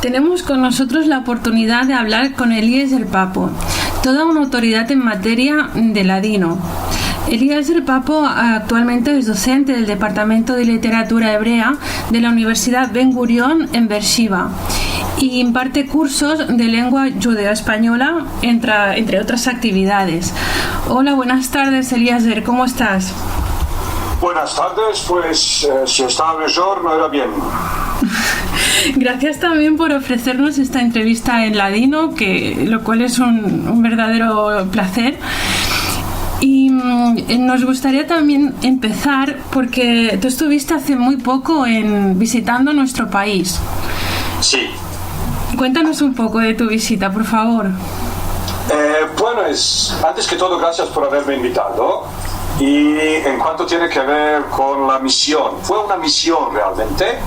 Tenemos con nosotros la oportunidad de hablar con Eliezer Papo, toda una autoridad en materia de ladino. Eliezer Papo actualmente es docente del Departamento de Literatura Hebrea de la Universidad Ben Gurion en Beersheba y imparte cursos de lengua judeo-española, entre otras actividades. Hola, buenas tardes, Eliezer, ¿cómo estás? Buenas tardes, pues si estaba mejor no era bien. Gracias también por ofrecernos esta entrevista en ladino, lo cual es un verdadero placer. Y nos gustaría también empezar porque tú estuviste hace muy poco visitando nuestro país. Sí. Cuéntanos un poco de tu visita, por favor. Bueno, antes que todo, gracias por haberme invitado. Y en cuanto tiene que ver con la misión, fue una misión realmente,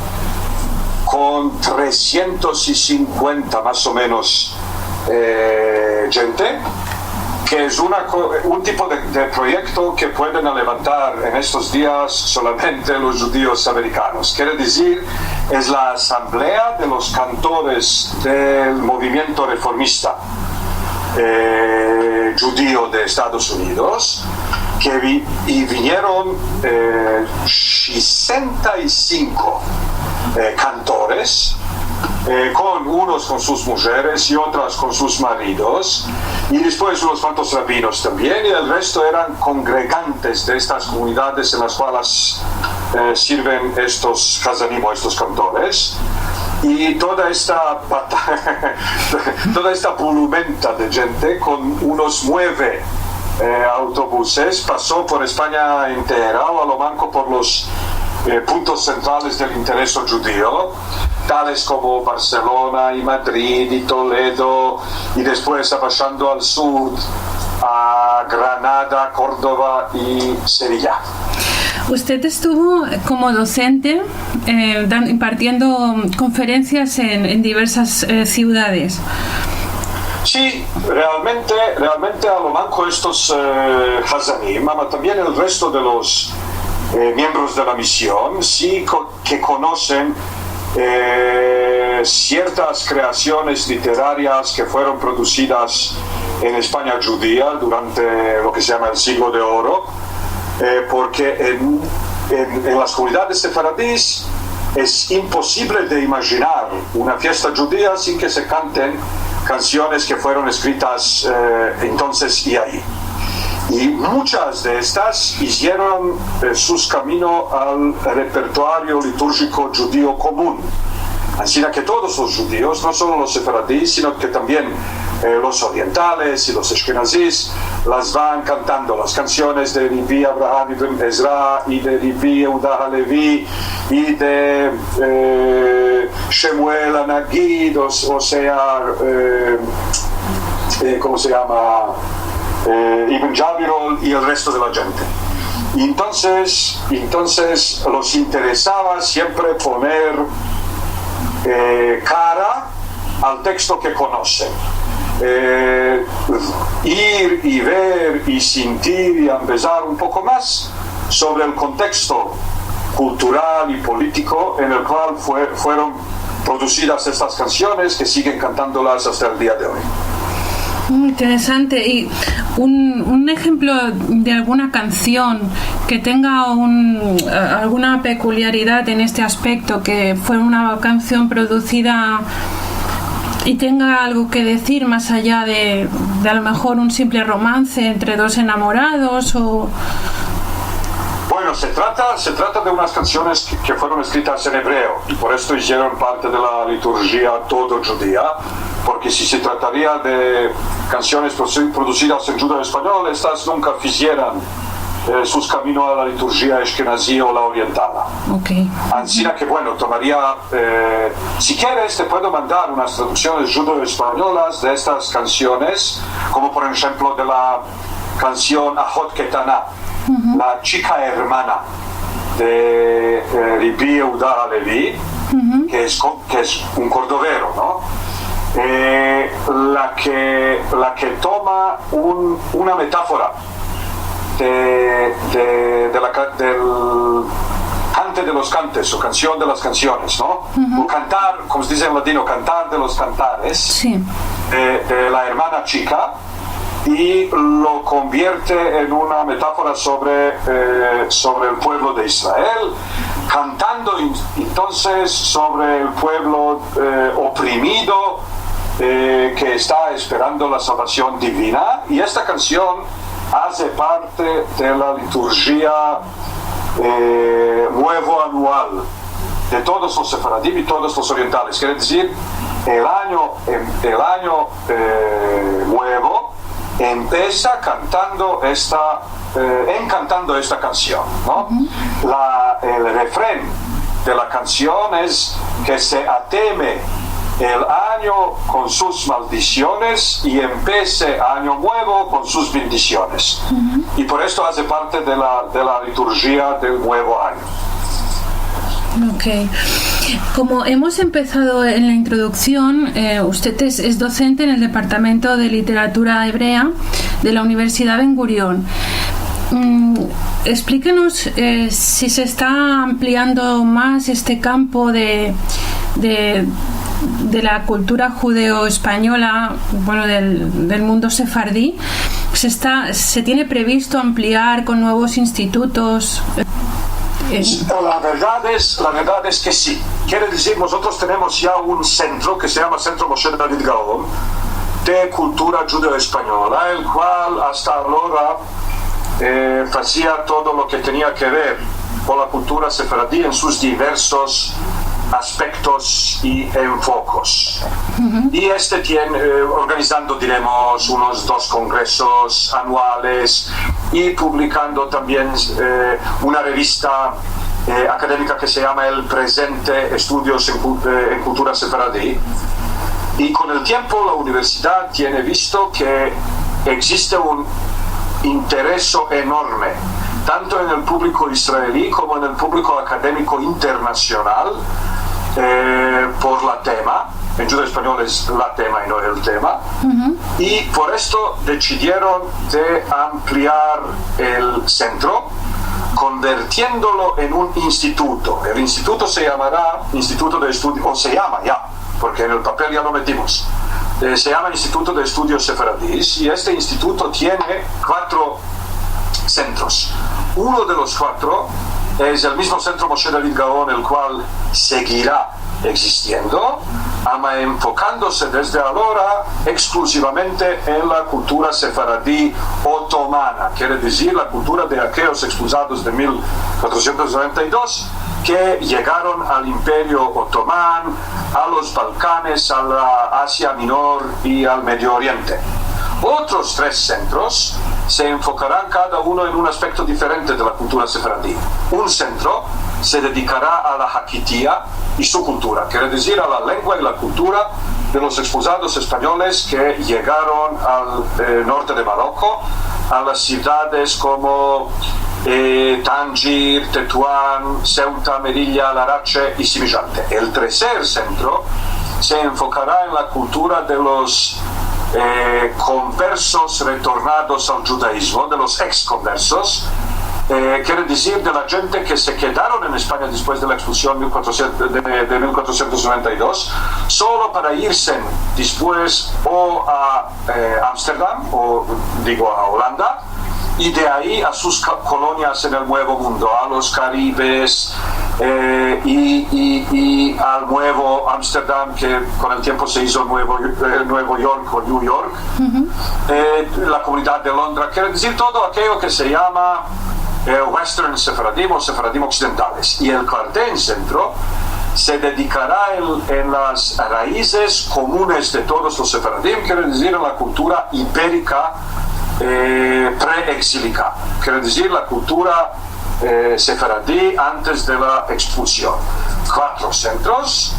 con 350 más o menos gente, que es un tipo de proyecto que pueden levantar en estos días solamente los judíos americanos. Quiere decir, es la asamblea de los cantores del movimiento reformista judío de Estados Unidos, que vinieron 65 cantores, unos con sus mujeres y otras con sus maridos, y después unos cuantos rabinos también, y el resto eran congregantes de estas comunidades en las cuales sirven estos chazanim, estos cantores. Y toda esta bulumenta de gente con unos 9 autobuses pasó por España entera, o a lo manco por los puntos centrales del interés judío, tales como Barcelona y Madrid y Toledo, y después pasando al sur a Granada, Córdoba y Sevilla. Usted estuvo como docente impartiendo conferencias en diversas ciudades. Sí, realmente a lo manco estos Hazanim, pero también el resto de los miembros de la misión sí que conocen ciertas creaciones literarias que fueron producidas en España judía durante lo que se llama el siglo de oro, porque en las comunidades sefaradíes es imposible de imaginar una fiesta judía sin que se canten canciones que fueron escritas entonces y ahí. Y muchas de estas hicieron sus caminos al repertorio litúrgico judío común. Así que todos los judíos, no solo los sefaradíes, sino que también los orientales y los ashkenazís, las van cantando, las canciones de Rabbi Abraham ibn Ezra y de Rabbi Yehuda Halevi y de Shemuel Anagid, o sea, ¿cómo se llama? Ibn Jabirol y el resto de la gente. Y entonces los interesaba siempre poner cara al texto que conocen, ir y ver y sentir y empezar un poco más sobre el contexto cultural y político en el cual fueron producidas estas canciones, que siguen cantándolas hasta el día de hoy. Muy interesante. Y un ejemplo de alguna canción que tenga alguna peculiaridad en este aspecto, que fue una canción producida y tenga algo que decir más allá de a lo mejor un simple romance entre dos enamorados o... Bueno, se trata de unas canciones que fueron escritas en hebreo y por esto hicieron parte de la liturgia todo judía, porque si se trataría de canciones producidas en judeo español, estas nunca hicieran sus caminos a la liturgia ashkenazí o la oriental. Okay. Así que bueno, tomaría, si quieres te puedo mandar unas traducciones judeo-españolas de estas canciones, como por ejemplo de la canción Ahot Ketana, la chica hermana de Rabbi Yehuda Halevi, que es un cordovero, ¿no? La que toma una metáfora del cante de los cantes o canción de las canciones, ¿no? O cantar, como se dice en latino, cantar de los cantares, sí, de la hermana chica, y lo convierte en una metáfora sobre el pueblo de Israel, cantando entonces sobre el pueblo oprimido que está esperando la salvación divina. Y esta canción hace parte de la liturgia nuevo anual de todos los sefaradí y todos los orientales. Quiere decir, el año nuevo empieza cantando esta canción, ¿no? El refrén de la canción es que se ateme el año con sus maldiciones y empiece año nuevo con sus bendiciones. Y por esto hace parte de la liturgia del nuevo año. Ok. Como hemos empezado en la introducción, usted es docente en el Departamento de Literatura Hebrea de la Universidad Ben Gurión. Explíquenos si se está ampliando más este campo de la cultura judeo-española, bueno, del mundo sefardí. ¿Se tiene previsto ampliar con nuevos institutos? La verdad es que sí. Quiere decir, nosotros tenemos ya un centro que se llama Centro Moshe David Gaon de cultura judeo-española, el cual hasta ahora hacía todo lo que tenía que ver con la cultura sefaradí en sus diversos aspectos y enfocos. Y tiene organizando, diremos, unos 2 congresos anuales y publicando también una revista académica que se llama El Presente, Estudios en Cultura Sefaradí. Y con el tiempo la universidad tiene visto que existe un interés enorme, tanto en el público israelí como en el público académico internacional, por la tema. En judeo español es la tema y no el tema. Y por esto decidieron de ampliar el centro, convirtiéndolo en un instituto. El instituto se llamará Instituto de Estudios, o se llama ya, porque en el papel ya lo metimos. Se llama Instituto de Estudios Sefaradís, y este instituto tiene 4 centros. Uno de los 4 es el mismo Centro Moshe David Gaon, el cual seguirá existiendo, enfocándose desde ahora exclusivamente en la cultura sefaradí otomana, quiere decir la cultura de aquellos expulsados de 1492 que llegaron al Imperio Otomán, a los Balcanes, a la Asia Menor y al Medio Oriente. Otros 3 centros se enfocarán cada uno en un aspecto diferente de la cultura sefaradí. Un centro se dedicará a la Hakitía y su cultura, quiere decir a la lengua y la cultura de los expulsados españoles que llegaron al norte de Marruecos, a las ciudades como Tánger, Tetuán, Ceuta, Melilla, Larache y Simillante. El tercer centro se enfocará en la cultura de los conversos retornados al judaísmo, de los ex-conversos, quiere decir de la gente que se quedaron en España después de la expulsión de 1492, solo para irse después o a Ámsterdam, o digo a Holanda, y de ahí a sus colonias en el Nuevo Mundo, a los Caribes y al Nuevo Ámsterdam, que con el tiempo se hizo Nuevo York o New York, la comunidad de Londres, quiere decir todo aquello que se llama Western Sephardim o Sephardim occidentales. Y el cuartel centro se dedicará en las raíces comunes de todos los Sephardim, quiere decir en la cultura ibérica preexílica, quiere decir la cultura sefaradí antes de la expulsión. 4 centros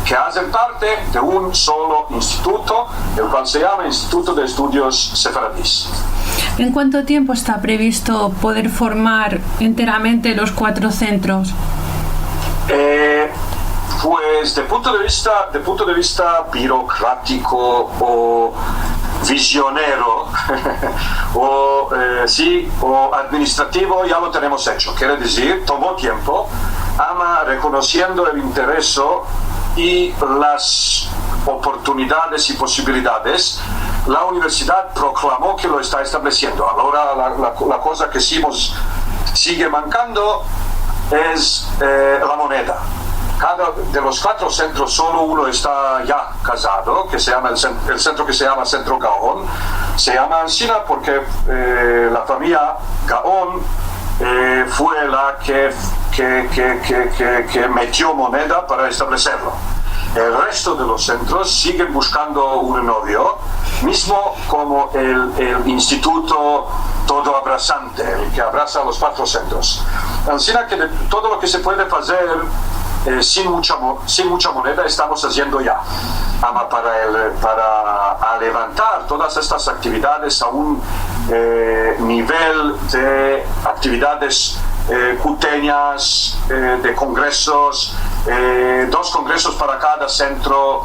que hacen parte de un solo instituto, el cual se llama Instituto de Estudios Sefaradís. ¿En cuánto tiempo está previsto poder formar enteramente los 4 centros? Pues de punto de vista burocrático o visionero o administrativo ya lo tenemos hecho. Quiere decir, tomó tiempo, reconociendo el interés y las oportunidades y posibilidades, la universidad proclamó que lo está estableciendo. Ahora la cosa que sigue mancando es la moneda. Cada de los 4 centros solo uno está ya casado, que se llama el centro que se llama Centro Gaón. Se llama Ancina porque la familia Gaón fue la que metió moneda para establecerlo. El resto de los centros siguen buscando un novio, mismo como el instituto todo abrazante, el que abraza a los 4 centros. Así que todo lo que se puede hacer sin mucha moneda estamos haciendo ya, para levantar todas estas actividades a un nivel de actividades cuteñas, de congresos, 2 congresos para cada centro,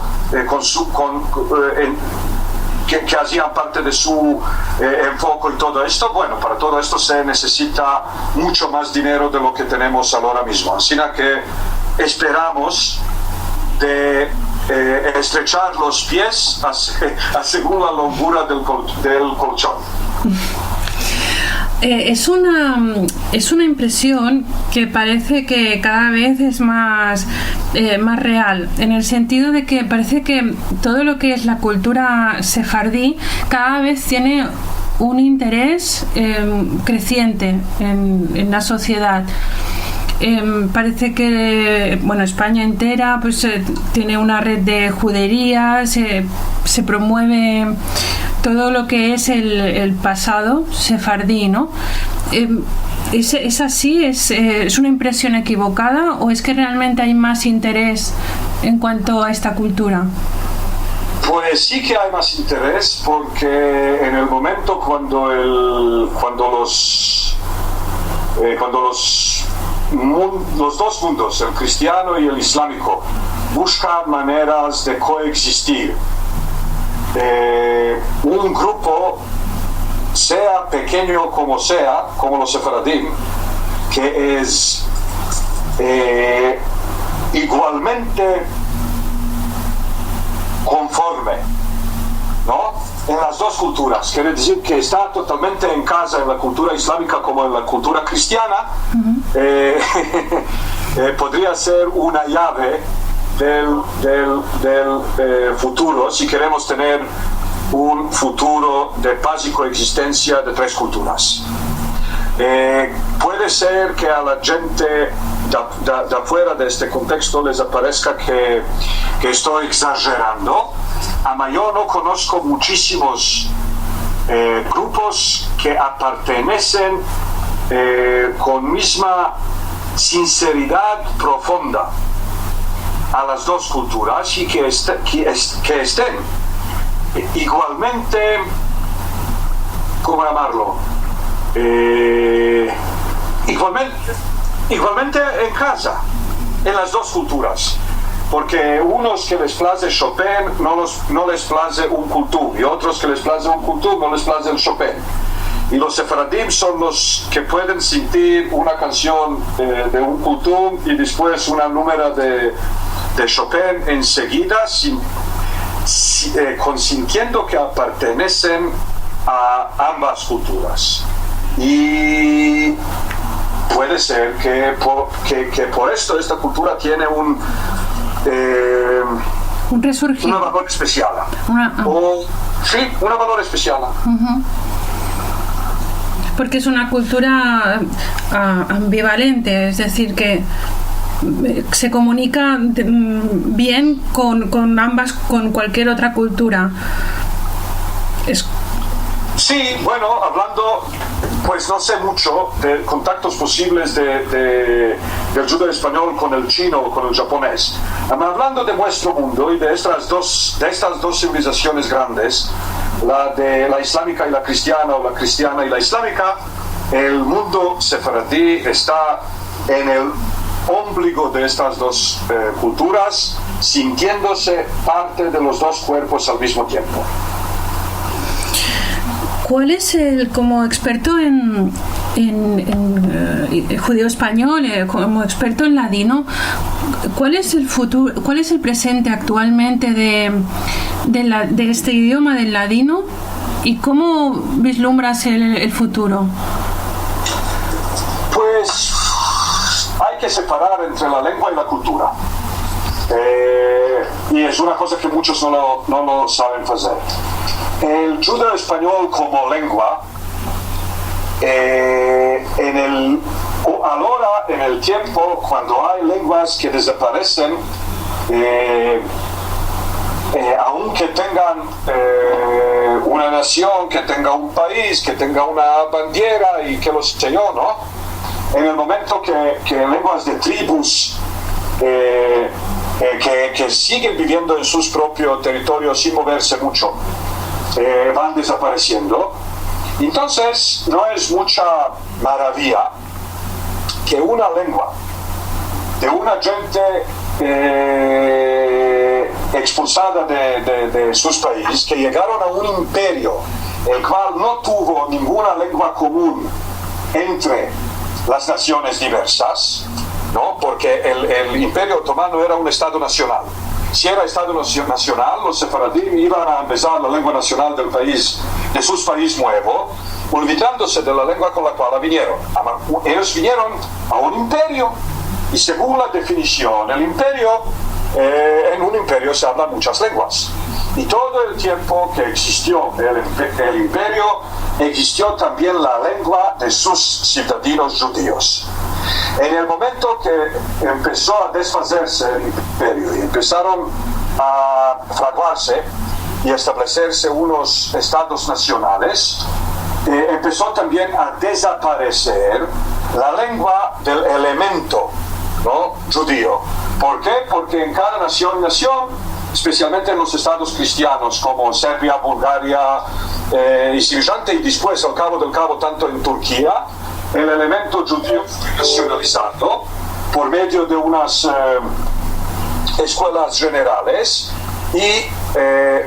que hacían parte de su enfoque y todo esto. Bueno, para todo esto se necesita mucho más dinero de lo que tenemos ahora mismo. Así que esperamos de estrechar los pies según la longura del colchón. Es una impresión que parece que cada vez es más real, en el sentido de que parece que todo lo que es la cultura sefardí cada vez tiene un interés creciente en la sociedad. Parece que España entera pues tiene una red de juderías, se promueve todo lo que es el pasado sefardí, ¿no? ¿Es así? ¿Es una impresión equivocada o es que realmente hay más interés en cuanto a esta cultura? Pues sí que hay más interés, porque en el momento cuando los 2 mundos, el cristiano y el islámico, buscan maneras de coexistir, un grupo, sea pequeño como los sefaradim, que es igualmente conforme, ¿no?, en las 2 culturas, quiere decir que está totalmente en casa en la cultura islámica como en la cultura cristiana. Podría ser una llave del futuro, si queremos tener un futuro de paz y coexistencia de 3 culturas. Puede ser que a la gente de afuera de este contexto les parezca que estoy exagerando. Yo no conozco muchísimos grupos que pertenecen con misma sinceridad profunda a las 2 culturas y que estén igualmente, ¿cómo llamarlo? Igualmente en casa, en las 2 culturas, porque unos que les place Chopin no les place un kultur, y otros que les place un kultur no les place el Chopin. Y los sefaradim son los que pueden sentir una canción de un kultur y después una número de Chopin enseguida, consintiendo que pertenecen a ambas culturas. Y puede ser que por esto esta cultura tiene un resurgir, un valor especial. Un valor especial. Uh-huh. Porque es una cultura ambivalente, es decir, que se comunica bien con ambas, con cualquier otra cultura. Sí, bueno, hablando, pues no sé mucho de contactos posibles del judo español con el chino o con el japonés. Hablando de nuestro mundo y de estas dos civilizaciones grandes, la islámica y la cristiana, o la cristiana y la islámica, el mundo sefaradí está en el ombligo de estas dos culturas, sintiéndose parte de los dos cuerpos al mismo tiempo. ¿Cuál es como experto en judío español, como experto en ladino, cuál es el futuro, cuál es el presente actualmente de este idioma del ladino y cómo vislumbras el futuro? Pues hay que separar entre la lengua y la cultura. Y es una cosa que muchos no lo saben hacer. El judeo español como lengua, en el tiempo, cuando hay lenguas que desaparecen, aunque tengan una nación, que tenga un país, que tenga una bandera y que lo sé yo, ¿no? En el momento que lenguas de tribus que siguen viviendo en sus propios territorios sin moverse mucho, van desapareciendo. Entonces no es mucha maravilla que una lengua de una gente expulsada de sus países, que llegaron a un imperio el cual no tuvo ninguna lengua común entre las naciones diversas, ¿no? Porque el imperio otomano era un estado nacional. Si era Estado nacional, los sefaradí iban a empezar la lengua nacional del país, de sus países nuevos, olvidándose de la lengua con la cual vinieron. Ellos vinieron a un imperio, y según la definición, el imperio, en un imperio se hablan muchas lenguas. Y todo el tiempo que existió el imperio, existió también la lengua de sus ciudadanos judíos. En el momento que empezó a deshacerse el imperio y empezaron a fraguarse y a establecerse unos estados nacionales, empezó también a desaparecer la lengua del elemento, ¿no?, judío. ¿Por qué? Porque en cada nación, especialmente en los estados cristianos como Serbia, Bulgaria y siguiente, y después al cabo del cabo tanto en Turquía, el elemento judío fue nacionalizado por medio de unas escuelas generales, y el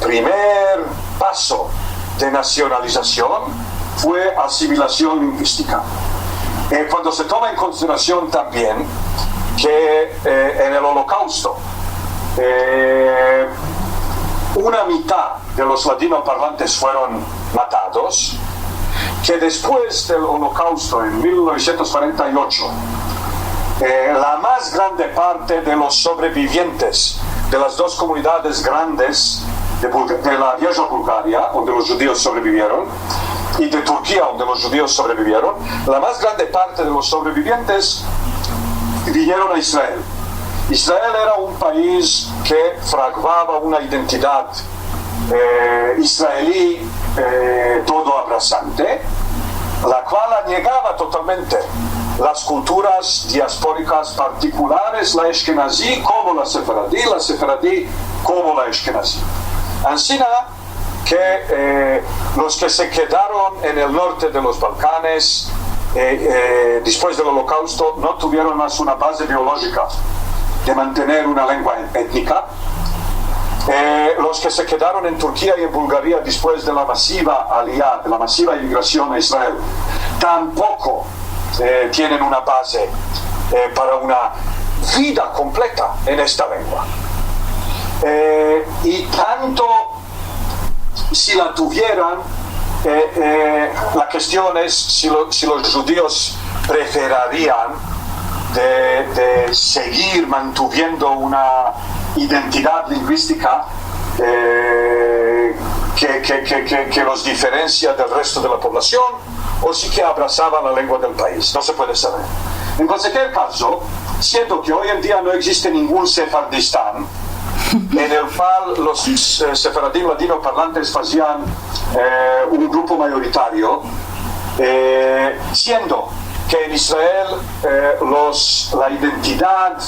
primer paso de nacionalización fue asimilación lingüística. Cuando se toma en consideración también que en el Holocausto una mitad de los latinoparlantes fueron matados, que después del Holocausto, en 1948, la más grande parte de los sobrevivientes de las dos comunidades grandes de la vieja Bulgaria, donde los judíos sobrevivieron, y de Turquía, donde los judíos sobrevivieron, la más grande parte de los sobrevivientes vinieron a Israel. Israel era un país que fraguaba una identidad israelí todo abrazante, la cual anegaba totalmente las culturas diaspóricas particulares, la Ashkenazí como la Sefaradí como la Ashkenazí. Ansí que los que se quedaron en el norte de los Balcanes después del Holocausto no tuvieron más una base biológica de mantener una lengua étnica. Los que se quedaron en Turquía y en Bulgaria después de la masiva aliyá, de la masiva inmigración a Israel, tampoco tienen una base para una vida completa en esta lengua. Y tanto si la tuvieran, la cuestión es si los judíos preferirían de seguir manteniendo una identidad lingüística que los diferencia del resto de la población, o sí que abrazaban la lengua del país. No se puede saber. En cualquier caso, siendo que hoy en día no existe ningún Sefardistán en el cual los sefaradí latinoparlantes hacían un grupo mayoritario, siendo que en Israel la identidad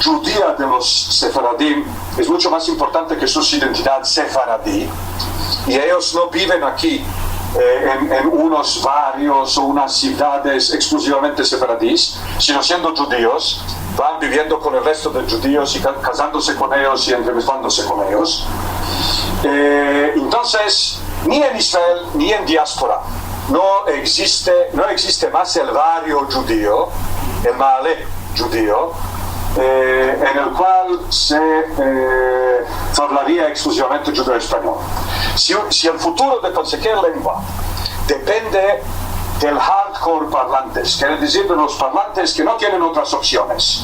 judía de los sefaradí es mucho más importante que su identidad sefaradí, y ellos no viven aquí en unos barrios o unas ciudades exclusivamente sefaradíes, sino siendo judíos, van viviendo con el resto de judíos y casándose con ellos y entrevistándose con ellos. Entonces, ni en Israel ni en diáspora no existe más el barrio judío, el Maale judío, en el cual se hablaría exclusivamente judeo-español. Si el futuro de cualquier lengua depende del hardcore parlantes, quiere decir de los parlantes que no tienen otras opciones,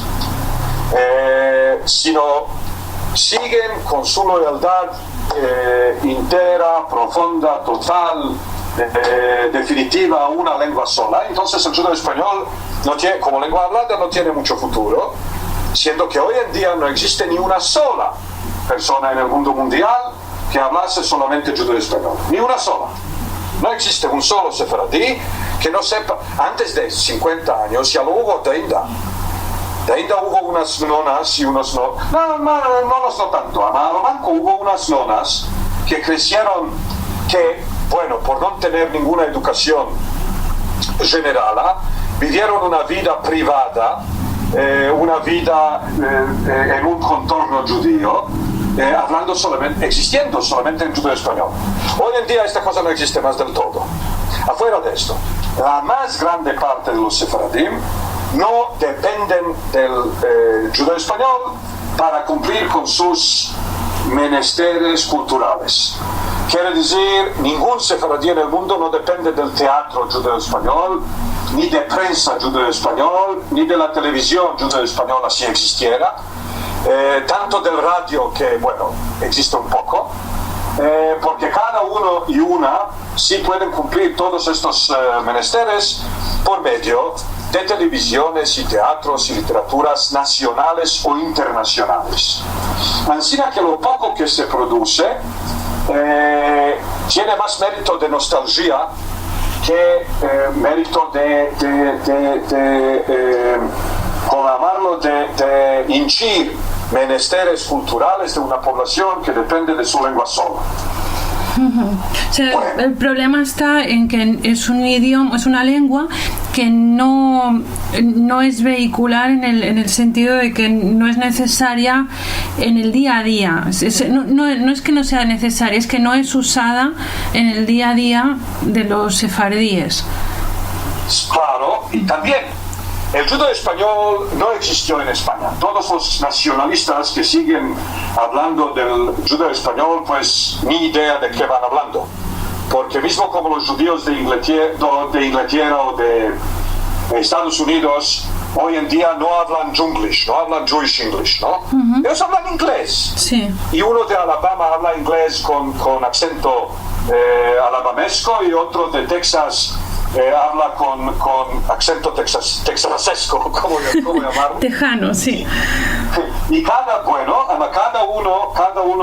sino siguen con su loyaltad entera, profunda, total, definitiva a una lengua sola, entonces el judeo-español como lengua hablada no tiene mucho futuro, siendo que hoy en día no existe ni una sola persona en el mundo mundial que hablase solamente judeo-español, ni una sola. No existe un solo sefaradí que no sepa. Antes de 50 años ya lo hubo de Inda hubo unas nonas y unos nonos no tanto. A Manco hubo unas nonas que crecieron, que, bueno, por no tener ninguna educación general, vivieron una vida privada, una vida en un contorno judío, existiendo solamente en judeo español. Hoy en día esta cosa no existe más del todo. Afuera de esto, la más grande parte de los sefaradim no dependen del judeo español para cumplir con sus menesteres culturales. Quiere decir, ningún sefaradí en el mundo no depende del teatro judeo español, ni de prensa judeo español, ni de la televisión judeo española si existiera, tanto del radio, que bueno, existe un poco, porque cada uno y una sí pueden cumplir todos estos menesteres por medio de televisiones y teatros y literaturas nacionales o internacionales. Así que lo poco que se produce tiene más mérito de nostalgia que mérito como llamarlo, de hinchir menesteres culturales de una población que depende de su lengua sola. O sea, bueno, el problema está en que es un idioma, es una lengua que no es vehicular en el sentido de que no es necesaria en el día a día. No es que no sea necesaria, es que no es usada en el día a día de los sefardíes. Claro, y también el judeo español no existió en España. Todos los nacionalistas que siguen hablando del judeo español, pues ni idea de qué van hablando. Porque mismo como los judíos de Inglaterra o de Estados Unidos, hoy en día no hablan Junglish, no hablan Jewish English, ¿no? Uh-huh. Ellos hablan inglés. Sí. Y uno de Alabama habla inglés con acento alabamesco y otro de Texas habla con acento texasesco, ¿cómo llamarlo? Tejano, sí. Y cada uno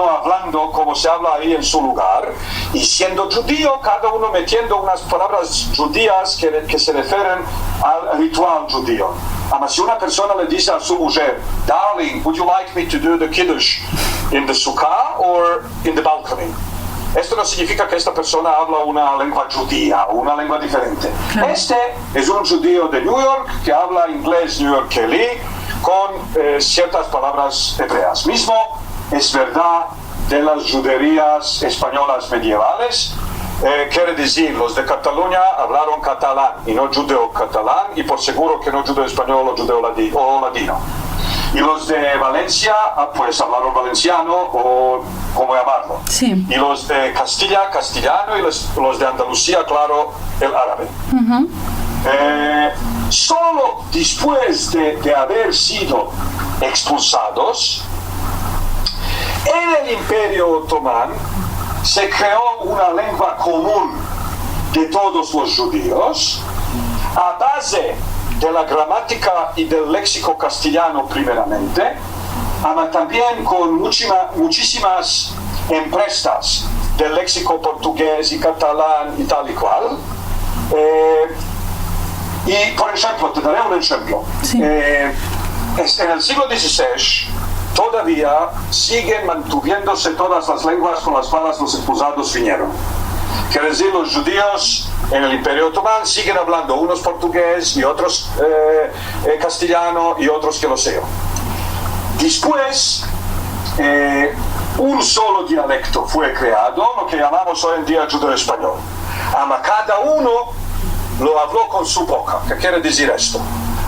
hablando como se habla ahí en su lugar, y siendo judío, cada uno metiendo unas palabras judías que se refieren al ritual judío. Además, si una persona le dice a su mujer, darling, would you like me to do the kiddush in the sukkah or in the balcony? Esto no significa que esta persona habla una lengua judía o una lengua diferente. Claro. Este es un judío de New York que habla inglés newyorkelí con ciertas palabras hebreas. Mismo es verdad de las juderías españolas medievales. Quiere decir, los de Cataluña hablaron catalán y no judeo-catalán, y por seguro que no judeo-español o judeo-ladino. Y los de Valencia, pues hablaron valenciano o cómo llamarlo. Sí. Y los de Castilla, castellano, y los de Andalucía, claro, el árabe. Uh-huh. Solo después de haber sido expulsados, en el Imperio Otomán se creó una lengua común de todos los judíos a base de la gramática y del léxico castellano primeramente, pero también con muchísimas empresas del léxico portugués y catalán y tal y cual. Y, por ejemplo, te daré un ejemplo. Sí. En el siglo XVI todavía siguen mantuviéndose todas las lenguas con las cuales los expulsados vinieron. Quiere decir, los judíos en el Imperio Otomano siguen hablando unos portugués y otros castellano y otros que lo sé. Después, un solo dialecto fue creado, lo que llamamos hoy en día judeo-español. Ama cada uno lo habló con su boca. ¿Qué quiere decir esto?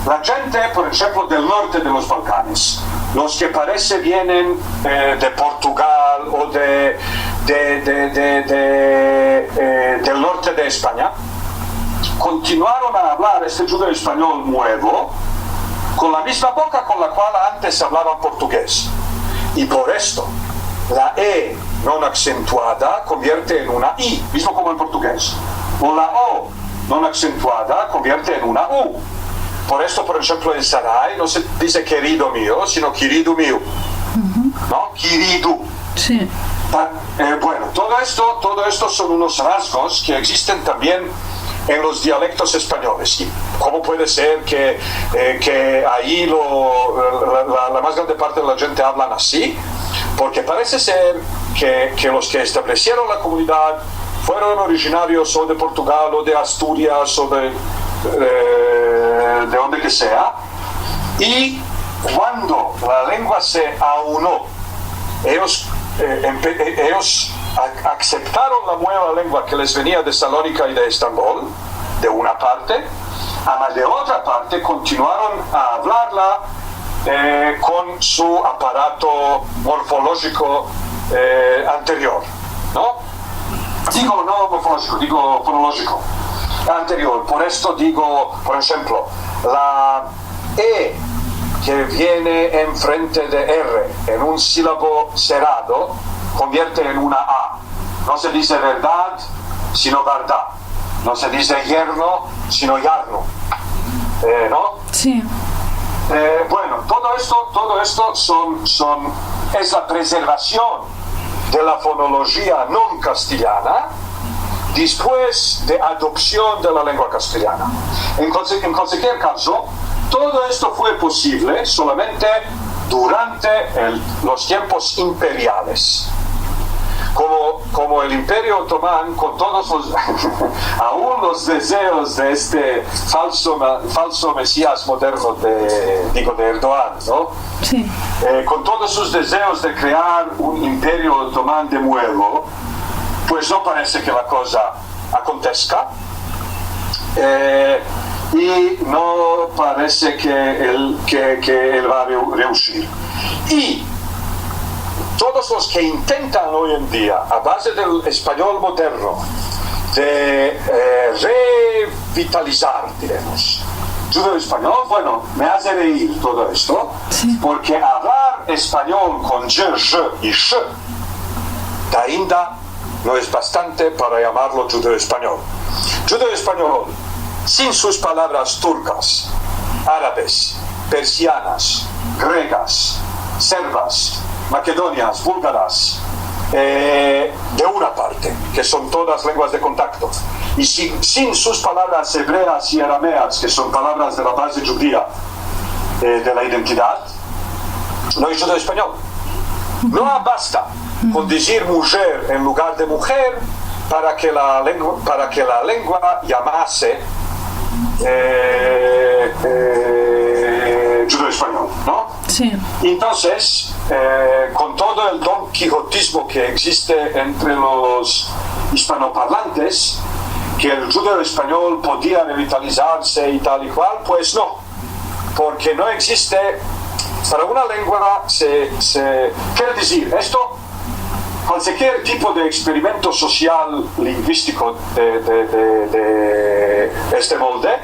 La gente, por ejemplo, del norte de los Balcanes, los que parece vienen de Portugal o del norte de España, continuaron a hablar este judeo-español nuevo con la misma boca con la cual antes hablaban portugués. Y por esto, la E no acentuada convierte en una I, mismo como en portugués. O la O no acentuada convierte en una U. Por esto, por ejemplo, en Sarai no se dice querido mío, sino querido mío. ¿No? Querido. Sí. Bueno, todo esto son unos rasgos que existen también en los dialectos españoles. ¿Y cómo puede ser que ahí la más grande parte de la gente hablan así? Porque parece ser que los que establecieron la comunidad fueron originarios o de Portugal o de Asturias o de donde que sea, y cuando la lengua se aunó, ellos aceptaron la nueva lengua que les venía de Salónica y de Estambul, de una parte, ama de otra parte continuaron a hablarla con su aparato morfológico anterior, ¿no? Digo no morfológico, digo fonológico anterior. Por esto digo, por ejemplo, la E que viene enfrente de R en un sílabo cerrado convierte en una A. No se dice verdad, sino verdad. No se dice yerno, sino yarno. ¿No? Sí. Bueno, todo esto es la preservación de la fonología no castellana después de adopción de la lengua castellana. En cualquier caso, todo esto fue posible solamente durante los tiempos imperiales. Como el Imperio Otomano, con todos aún los deseos de este falso Mesías moderno de Erdogan, ¿no? Sí. Con todos sus deseos de crear un Imperio Otomano de nuevo, pues no parece que la cosa acontezca y no parece que él va a reuscir. Y todos los que intentan hoy en día, a base del español moderno, de revitalizar, diremos, judeo español, bueno, me hace reír todo esto, sí. Porque hablar español con je y sh, ainda no es bastante para llamarlo judeo español. Judeo español, sin sus palabras turcas, árabes, persianas, griegas, serbas, macedonias, búlgaras, de una parte, que son todas lenguas de contacto, y sin sus palabras hebreas y arameas, que son palabras de la base judía de la identidad, no hay judeo español. No basta con decir mujer en lugar de mujer para que la lengua llamase judeo español, ¿no? Sí. Entonces, con todo el don quijotismo que existe entre los hispanoparlantes, que el judeo español podía revitalizarse y tal y cual, pues no, porque no existe. Para una lengua quiere decir esto, cualquier tipo de experimento social lingüístico de este molde,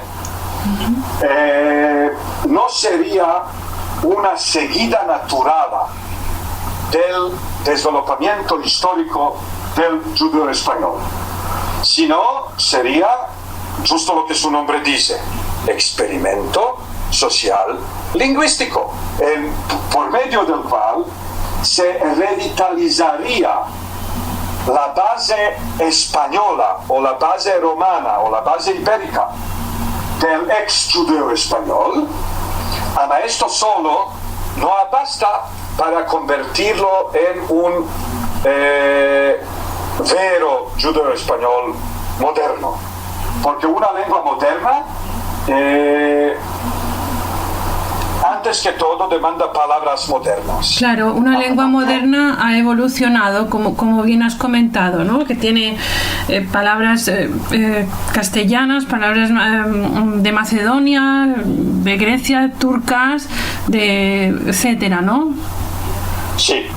no sería una seguida natural del desarrollamiento histórico del judeo español, sino sería justo lo que su nombre dice, experimento social lingüístico, por medio del cual se revitalizaría la base española o la base romana o la base ibérica del ex judeo español. A esto solo no basta para convertirlo en vero giudeo-español moderno, porque una lengua moderna antes que todo demanda palabras modernas. Claro, una lengua moderna ha evolucionado, como bien has comentado, ¿no? Que tiene palabras castellanas, palabras de Macedonia, de Grecia, turcas, etcétera, ¿no? Sí.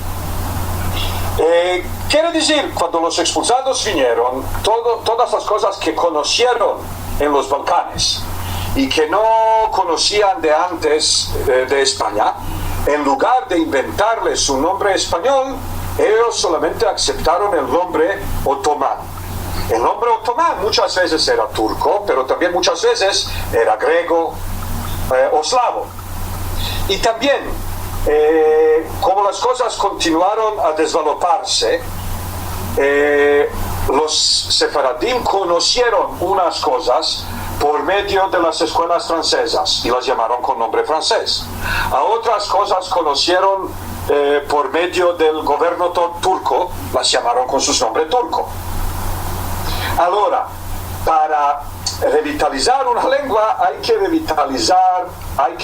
Quiere decir, cuando los expulsados vinieron, todas las cosas que conocieron en los Balcanes y que no conocían de antes de España, en lugar de inventarles un nombre español, ellos solamente aceptaron el nombre otomán. El nombre otomán muchas veces era turco, pero también muchas veces era griego o eslavo. Y también, como las cosas continuaron a desarrollarse, los sefaradín conocieron unas cosas por medio de las escuelas francesas y las llamaron con nombre francés. A otras cosas conocieron por medio del gobierno turco, las llamaron con su nombre turco. Ahora, para revitalizar una lengua hay que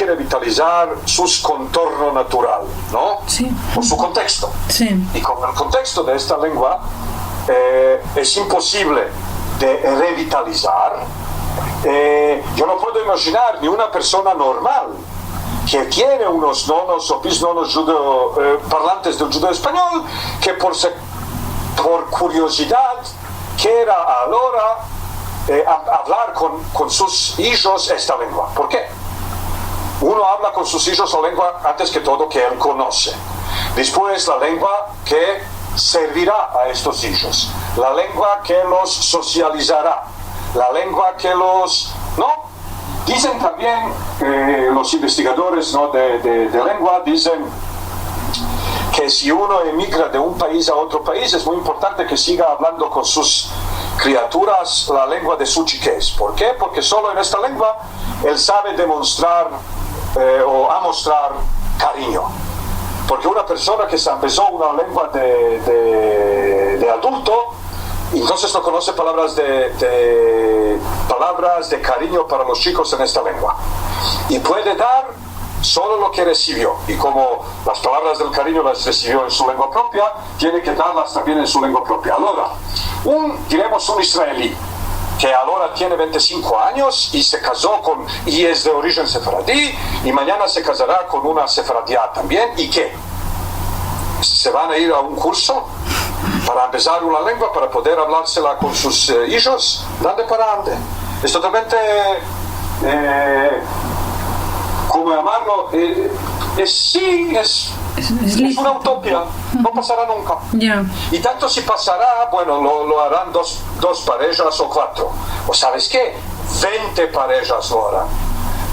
revitalizar su contorno natural, ¿no? Sí. O su contexto. Sí. Y con el contexto de esta lengua es imposible de revitalizar. Yo no puedo imaginar ni una persona normal que tiene unos nonos o bisnonos parlantes del judeo español que por curiosidad quiera ahora hablar con sus hijos esta lengua. ¿Por qué? Uno habla con sus hijos la lengua antes que todo que él conoce. Después la lengua que servirá a estos hijos, la lengua que los socializará, la lengua que los... ¿no? Dicen también los investigadores, ¿no? de lengua, dicen que si uno emigra de un país a otro país es muy importante que siga hablando con sus criaturas la lengua de su chiquez. ¿Por qué? Porque solo en esta lengua él sabe demostrar o a mostrar cariño. Porque una persona que se empezó una lengua de adulto, entonces no conoce palabras de cariño para los chicos en esta lengua. Y puede dar solo lo que recibió. Y como las palabras del cariño las recibió en su lengua propia, tiene que darlas también en su lengua propia. Ahora, diremos un israelí que ahora tiene 25 años y se casó y es de origen sefaradí, y mañana se casará con una sefaradía también, ¿y qué? ¿Se van a ir a un curso para empezar una lengua, para poder hablársela con sus hijos? ¿Dónde para dónde? Es totalmente, ¿cómo llamarlo? Es una utopía, no pasará nunca. Yeah. Y tanto si pasará, bueno, lo harán dos parejas o 4. O ¿sabes qué? 20 parejas lo harán.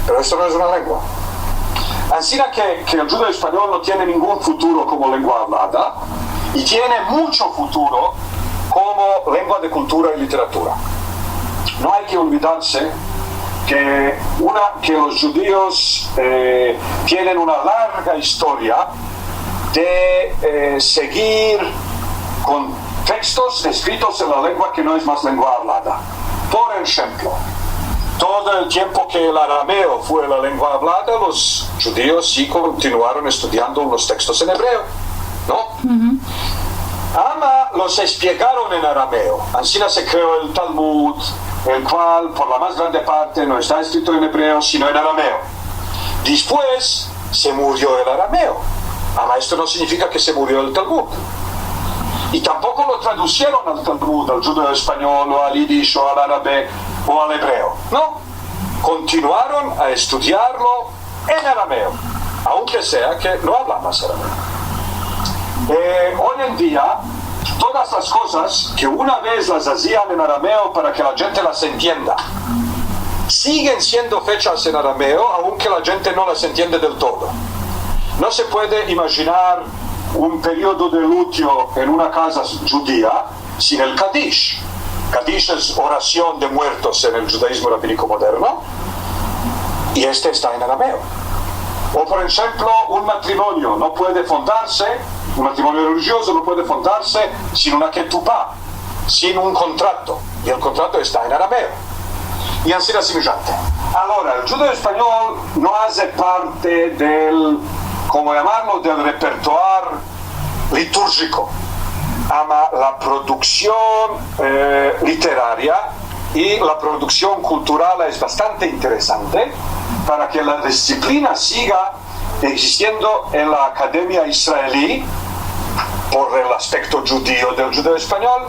Pero esto no es una lengua. Así que el judeo español no tiene ningún futuro como lengua hablada y tiene mucho futuro como lengua de cultura y literatura. No hay que olvidarse que los judíos tienen una larga historia de seguir con textos escritos en la lengua que no es más lengua hablada. Por ejemplo, todo el tiempo que el arameo fue la lengua hablada, los judíos sí continuaron estudiando los textos en hebreo, ¿no? Uh-huh. Los espiegaron en arameo. Así se creó el Talmud, el cual por la más grande parte no está escrito en hebreo sino en arameo. Después se murió el arameo. Esto no significa que se murió el Talmud. Y tampoco lo traducieron al Talmud, al judeo español o al yiddish o al árabe o al hebreo. No, continuaron a estudiarlo en arameo, aunque sea que no hablan más arameo. Hoy en día, todas las cosas que una vez las hacían en arameo para que la gente las entienda, siguen siendo fechas en arameo, aunque la gente no las entiende del todo. No se puede imaginar un periodo de luto en una casa judía sin el Kaddish. Kaddish es oración de muertos en el judaísmo rabínico moderno, y este está en arameo. O por ejemplo, un matrimonio religioso no puede fondarse sin una ketubá, sin un contrato, y el contrato está en arameo, y así la semejante. Ahora, el judeo español no hace parte del, ¿cómo llamarlo?, del repertorio litúrgico. Ama la producción literaria y la producción cultural es bastante interesante para que la disciplina siga existiendo en la academia israelí por el aspecto judío del judeo español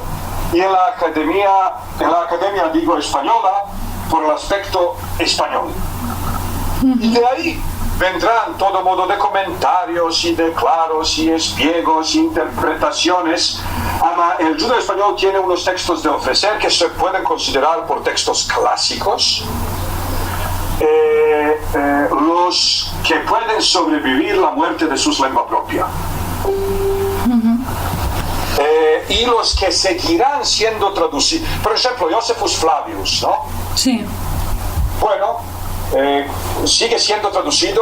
y en la academia digo española por el aspecto español. Y de ahí vendrán todo modo de comentarios y declaros y espiegos y interpretaciones. El judeo español tiene unos textos de ofrecer que se pueden considerar por textos clásicos, los que pueden sobrevivir la muerte de su lengua propia. Y los que seguirán siendo traducidos. Por ejemplo, Josephus Flavius, ¿no? Sí. Bueno, sigue siendo traducido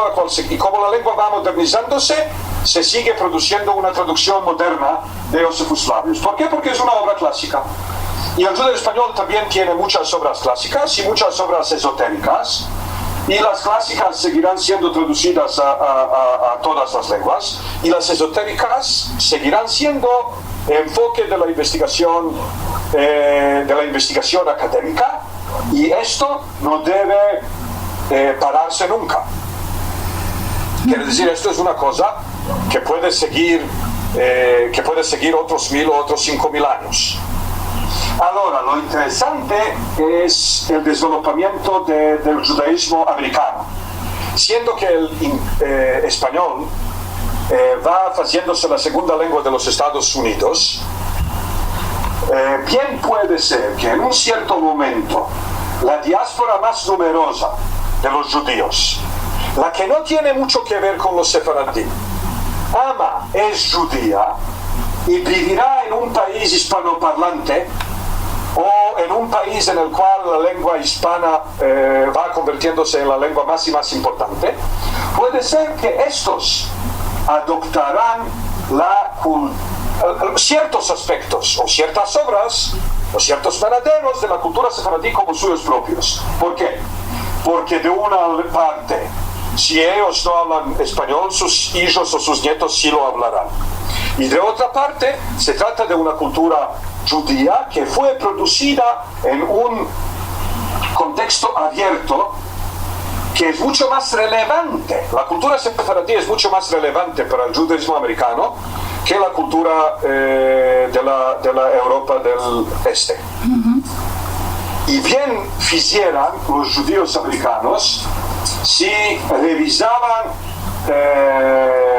y como la lengua va modernizándose, se sigue produciendo una traducción moderna de Josephus Flavius. ¿Por qué? Porque es una obra clásica. Y el judeo español también tiene muchas obras clásicas y muchas obras esotéricas, y las clásicas seguirán siendo traducidas a todas las lenguas, y las esotéricas seguirán siendo enfoque de la investigación académica, y esto no debe pararse nunca. Quiere decir, esto es una cosa que puede seguir otros 1000 o otros 5000 años. Ahora, lo interesante es el desarrollamiento del judaísmo americano. Siendo que el español va haciéndose la segunda lengua de los Estados Unidos, bien puede ser que en un cierto momento la diáspora más numerosa de los judíos, la que no tiene mucho que ver con los sefaradí, es judía y vivirá en un país hispanoparlante o en un país en el cual la lengua hispana va convirtiéndose en la lengua más y más importante. Puede ser que estos adoptarán ciertos aspectos o ciertas obras o ciertos manaderos de la cultura sefaradí como suyos propios. ¿Por qué? Porque de una parte, si ellos no hablan español, sus hijos o sus nietos sí lo hablarán. Y de otra parte, se trata de una cultura judía que fue producida en un contexto abierto que es mucho más relevante. La cultura sefaradí es mucho más relevante para el judaísmo americano que la cultura de la Europa del Este. Y bien hicieran los judíos americanos si revisaban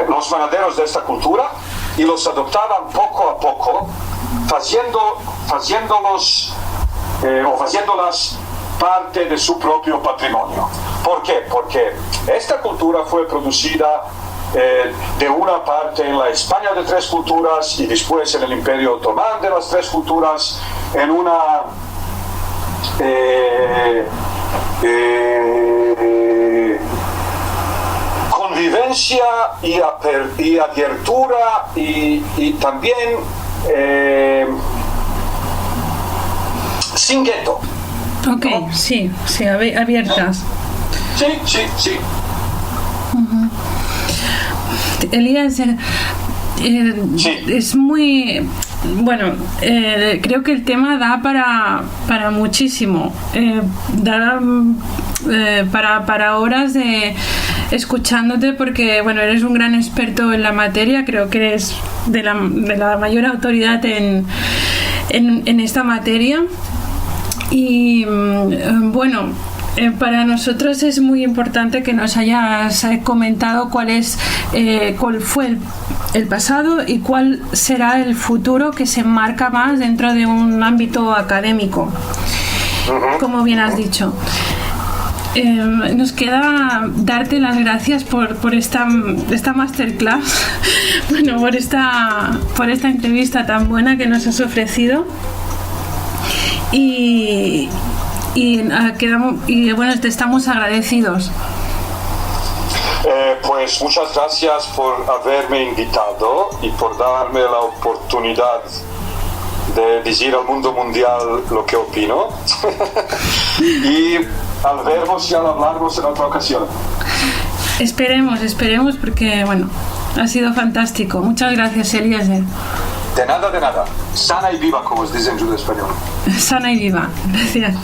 los manaderos de esta cultura y los adoptaban poco a poco, haciéndolas parte de su propio patrimonio. ¿Por qué? Porque esta cultura fue producida de una parte en la España de tres culturas y después en el Imperio Otomán de las tres culturas, en una convivencia y apertura y también sin gueto. Ok, ¿no? Sí, abiertas. Sí. Eliezer, es muy... Bueno, creo que el tema da para muchísimo, para horas de escuchándote, porque bueno, eres un gran experto en la materia, creo que eres de la mayor autoridad en esta materia. Y bueno, para nosotros es muy importante que nos hayas comentado cuál fue el pasado y cuál será el futuro que se enmarca más dentro de un ámbito académico, como bien has dicho. Nos queda darte las gracias por esta masterclass, bueno, por esta entrevista tan buena que nos has ofrecido. Y bueno, te estamos agradecidos. Pues muchas gracias por haberme invitado y por darme la oportunidad de decir al mundo mundial lo que opino. Y al vernos y al hablarnos en otra ocasión. Esperemos porque, bueno, ha sido fantástico. Muchas gracias, Eliezer. De nada, de nada. Sana y viva, como os dicen en judo español. Sana y viva. Gracias.